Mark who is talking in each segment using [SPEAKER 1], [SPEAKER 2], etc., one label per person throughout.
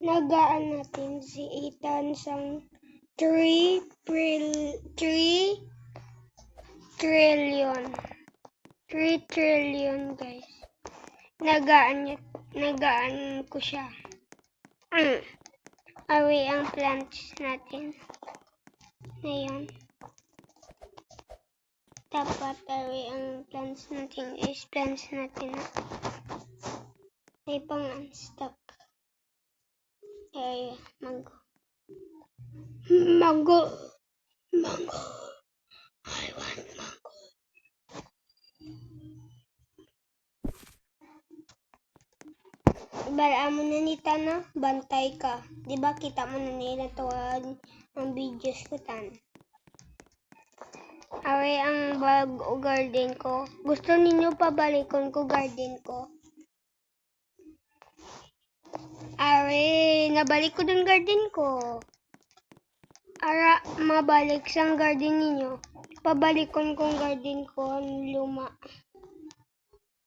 [SPEAKER 1] nagaan natin si Ethan sang 3 trillion. 3 trillion, guys. Nagaan ko siya. Away ang plants natin. Ngayon. Dapat away ang plants natin is plants natin na may pang unstuck. Ay, mango. Mango. Mango. I want mango. Balaan mo na nita na, bantay ka. Diba kita mo na nila tuwag ang videos ko tan. Away ang bag o garden ko. Gusto ninyo pabalikon ko garden ko? Away, nabalik ko dun garden ko. Ara, mabalik sang garden ninyo. Pabalikon kong garden ko ang luma.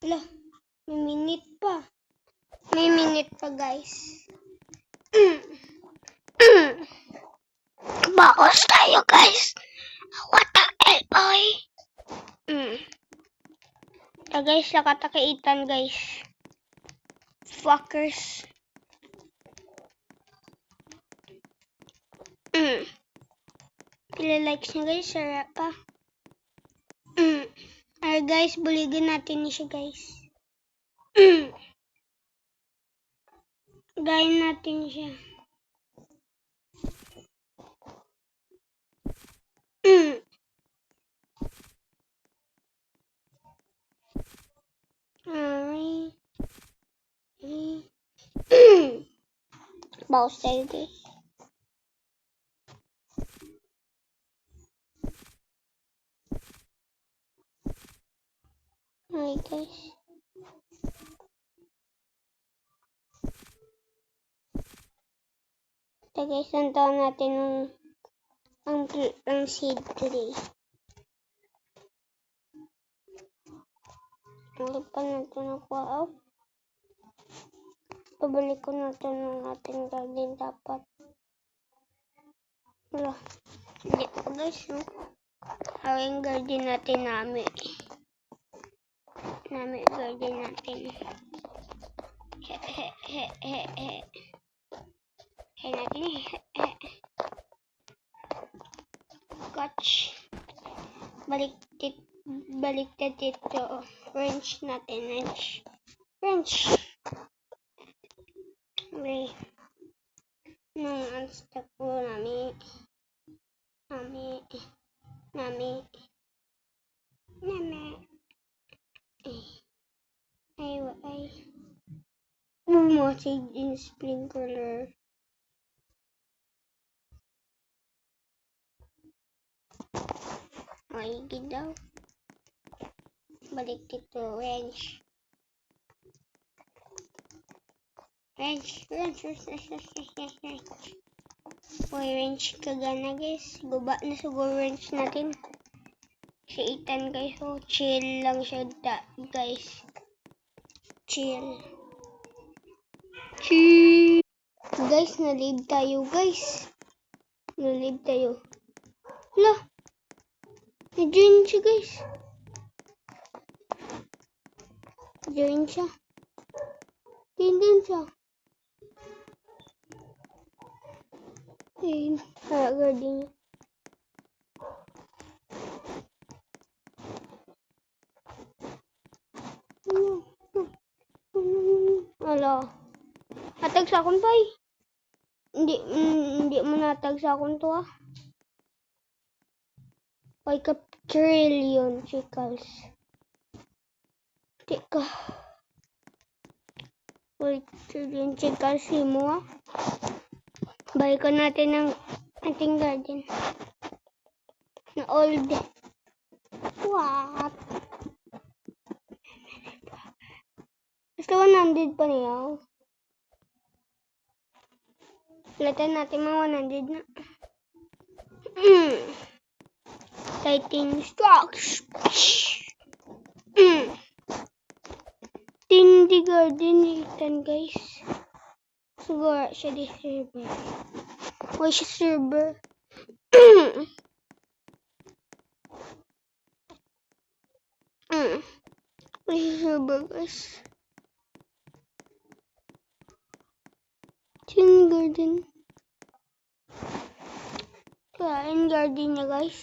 [SPEAKER 1] Lah, may minute pa. May minute pa, guys. Baos tayo, guys. What the hell, boy? Guys, nakatakaitan, guys. Fuckers. Pila likes niya, guys. Sarap pa. Guys, buligin natin siya, guys. Gayin natin siya. Bawas tayo, guys. Okay, guys. Ito, guys, nantaon natin ang seed today. Hindi pa natin nakuha. Pabalik ko natin ang ating garden dapat. Wala. Hindi ko, guys. Ang garden natin namin garden natin. Natin. Catch. Baliktad dito. Wrench natin. Wrench. Okay. Nang unstuck po namin. Ay. Bumasig in sprinkler. Ay, daw. Balik dito, wrench. Uy, wrench kagana, guys. Guba na siguro wrench natin. Si Ethan, guys. Oh, chill lang siya, guys. Chill. Guys, na-live tayo, guys. Hala. Na-join siya, guys. Join siya. Tingnan siya. Garden niya. Ala. Natag sa akong pay. Hindi mo natag sa akong to, ah. Pay ka trillion, chicals. Teka. Pay trillion, chicals, mo, ah. Balikan natin ang ating garden. Na old. What? Gusto 100 pa niya. Latan natin mga 100 na. Lighting stocks. Tindi garden Ethan, guys. Siguro siya di server. Why siya server? Why siya server, guys? Yung garden. Kain garden niya, guys.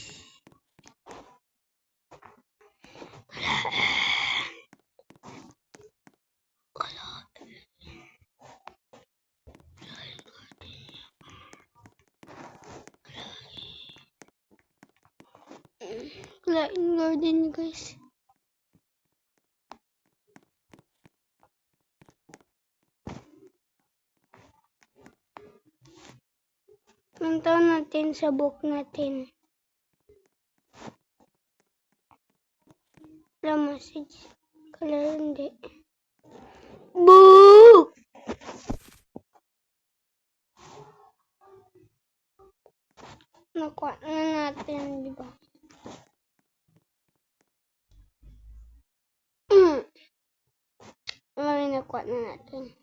[SPEAKER 1] Kain garden niya, guys. Puntahan natin sa book natin. Wala message. Kala hindi. Book! Nakuha na natin, di ba? Nakuha na natin.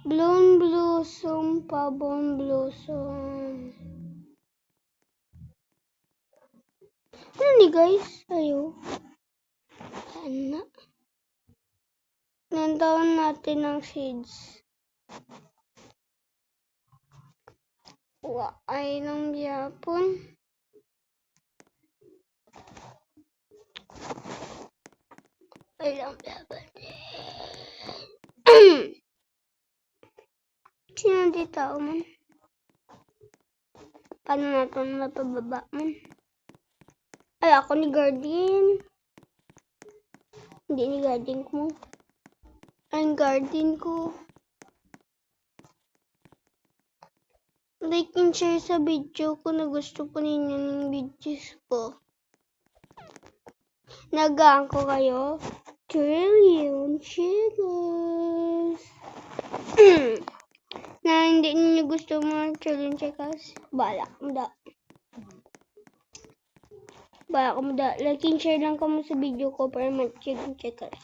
[SPEAKER 1] Blown blossom, pabon blossom. Ano ni guys? Ayo. Ano? Nantawan natin ng seeds. Ay ng Japon. Ay ng Japon. Sino di tao man? Paano natin mapababa man? Ay, ako ni Guardian. Hindi ni Guardian ko. Ang Guardian ko. Like and share sa video ko na gusto po ninyo ng videos ko. Nagaan ko kayo. Trillion Chicas. Na hindi niyo gusto mga Trillion Chicas. Bala mo da. Like and share lang kamo sa video ko para mag-Trillion Chicas.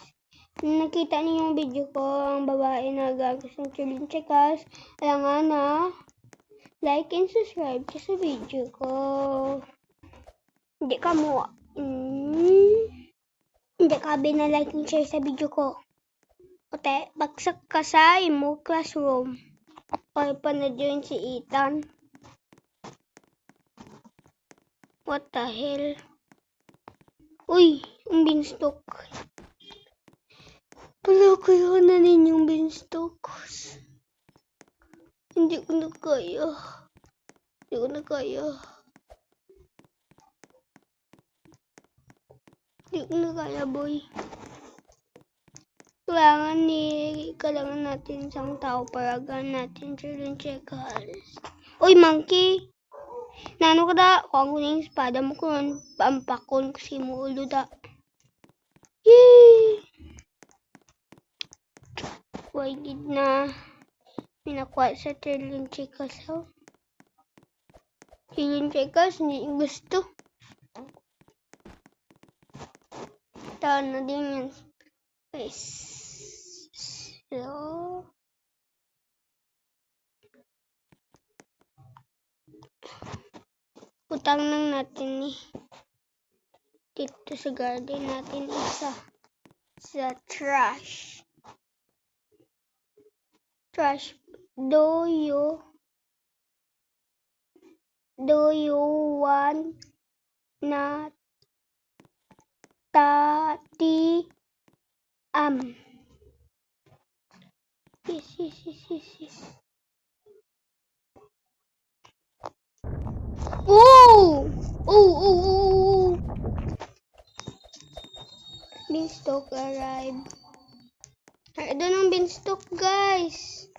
[SPEAKER 1] Nakita niyo yung video ko, ang babae na gagawin ng Trillion Chicas. Alangan na. Like and subscribe ka sa video ko. Hindi ka mo. Hindi ka like and share sa video ko. Ote, bagsak ka sa imo classroom. Okay pa na join si Ethan. What the hell? Uy, ang beanstalk. Pala kaya na ninyong beanstalk. Hindi ko na kaya. Hindi ko na kaya, boy. Kailangan natin isang tao para gawin natin Trillion Chicas. Uy, monkey! Nano ka da? Kung ako yung espada mo kung pampakon ko si mo ulo da. Yay! Why did na pinakuha sa Trillion Chicas, ha? Trillion Chicas, hindi gusto. Tahan na din yan. Guys. So, utang lang natin dito sa garden natin isa sa trash. Do you want na tati yes. Oh! Beanstalk arrive. Doon ang beanstalk, guys.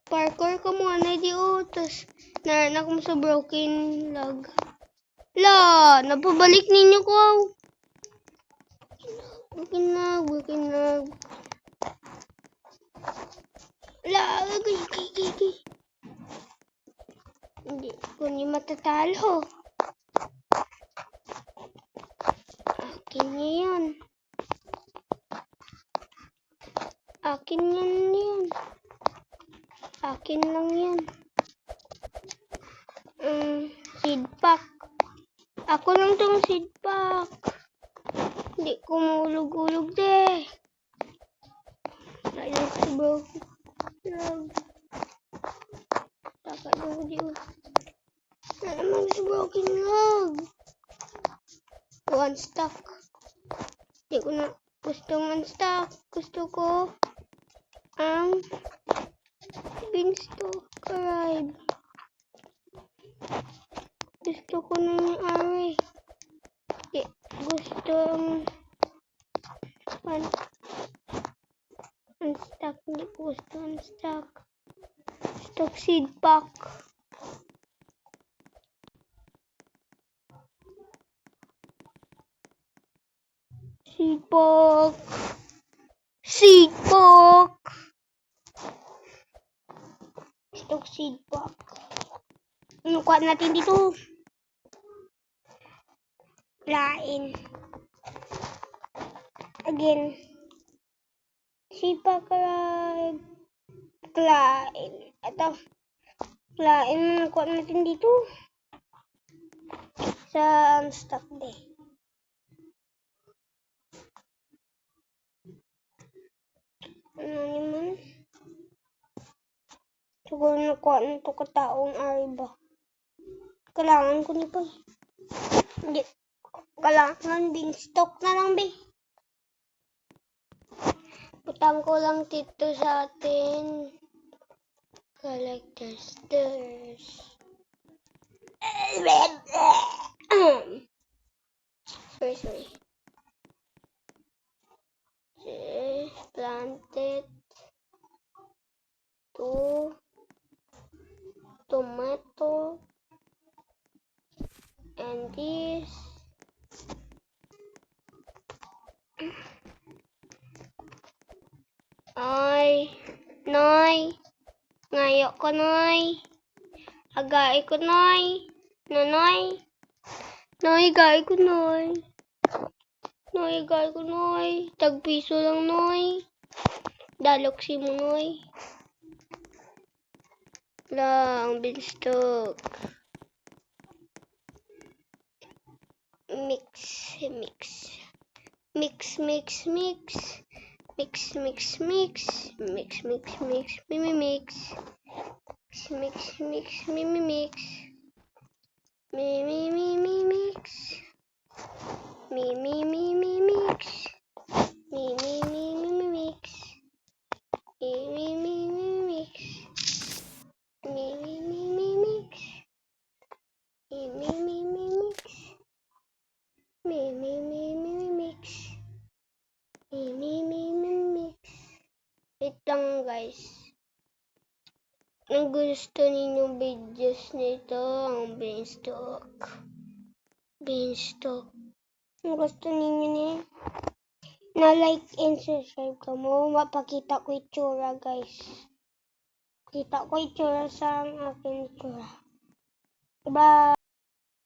[SPEAKER 1] Parkour ka muna, di Tapos, naranak mo sa broken log. La! Napabalik ninyo ko. Broken log. La! Gay. Hindi ko ni matatalo. Akin yan. Skin lang yan. Seed pack. Ako lang tong seed pack. Hindi ko mahulog-hulog deh. Ayun si broken log. Taka daw di. Na naman si broken log. One stock. Hindi ko na gustong unstock. Gusto ko ang beanstalk arrive. Gusto ko na yung array. Hindi gusto ang unstock. Hindi ko gusto unstock. Stock seed pack. Seed pack. Seed pack. Stock seed pack. Ano kuha natin dito? Lain. Again. Seed pack arrive. Lain. Ito. Lain. Ano kuha natin dito? Sa unstock day. Ano naman? Siguro nakuha na ito kataong ari ba? Kailangan ko nito. Hindi. Kailangan beanstalk na lang, be. Butang ko lang dito sa atin. Collector's Stairs. Sorry. Planted. 2 tomato. And this. Ay, Noy. Ngayo ko, Noy. Agai ko, Noy. Noy. Noy, gai ko, Noy. Noy, gai ko, Noy. Tagpiso lang, Noy. Dalok si mo, Noy. Lang, beanstalk. Mix. Mix. Mix. Wait lang, guys. Ang gusto ninyong videos nito, ang beanstalk. Ang gusto ninyo ni na like and subscribe ka mo. Mapakita ko itsura, guys. Kita ko itsura sa aking itsura. Bye!